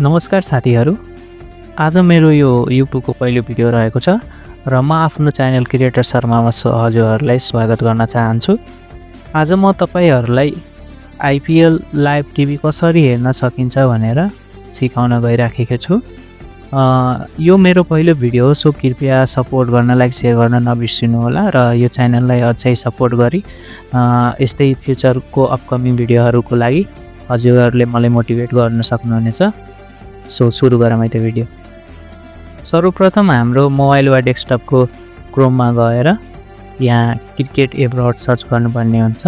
नमस्कार साथीहरू। आज मेरो यो युट्युबको पहिलो भिडियो रहेको छ र म आफ्नो च्यानल क्रिएटर शर्मामा हजुरहरूलाई स्वागत गर्न चाहन्छु। आज म तपाईहरूलाई आइपिएल लाइभ टिभी कसरी हेर्न सकिन्छ भनेर सिकाउन गइराखेको छु। यो मेरो पहिलो भिडियो हो, सो कृपया सपोर्ट गर्न, लाइक सेयर गर्न नबिर्सिनु होला र यो च्यानललाई अझै सपोर्ट गरी यस्तै फ्युचरको अपकमिङ भिडियोहरूको लागि हजुरहरूले मलाई मोटिभेट गर्न सक्नुहुनेछ। सो सुरु गरौँ है त्यो भिडियो। सर्वप्रथम हाम्रो मोबाइल वा डेस्कटपको क्रोममा गएर यहाँ क्रिकेट एब्रोड सर्च गर्नुपर्ने हुन्छ।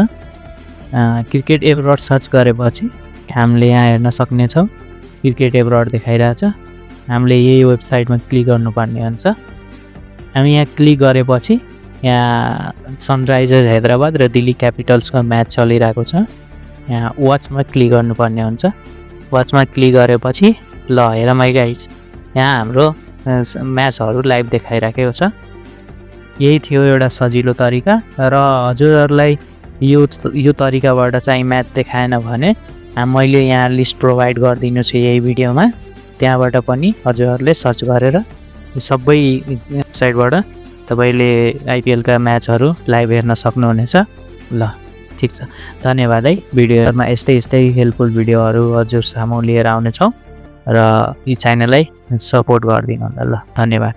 क्रिकेट एब्रोड सर्च गरेपछि हामीले यहाँ हेर्न सक्नेछौँ क्रिकेट एब्रोड देखाइरहेछ। हामीले यही वेबसाइटमा क्लिक गर्नुपर्ने हुन्छ। हामी यहाँ क्लिक गरेपछि यहाँ सनराइजर्स हैदराबाद र दिल्ली क्यापिटल्सको म्याच चलिरहेको छ। यहाँ वाचमा क्लिक गर्नुपर्ने हुन्छ। वाचमा क्लिक गरेपछि ल हेर माइ गाइज, यहाँ हाम्रो म्याचहरू लाइभ देखाइराखेको छ। यही थियो एउटा सजिलो तरिका र हजुरहरूलाई यो तरिकाबाट चाहिँ म्याच देखाएन भने मैले यहाँ लिस्ट प्रोभाइड गरिदिनु छु यही भिडियोमा। त्यहाँबाट पनि हजुरहरूले सर्च गरेर सबै वेबसाइटबाट तपाईँले आइपिएलका म्याचहरू लाइभ हेर्न सक्नुहुनेछ। ल ठिक छ, धन्यवाद है। भिडियोमा यस्तै हेल्पफुल भिडियोहरू हजुर सामु लिएर आउनेछौँ र यो च्यानललाई सपोर्ट गरिदिनु होला। ल धन्यवाद।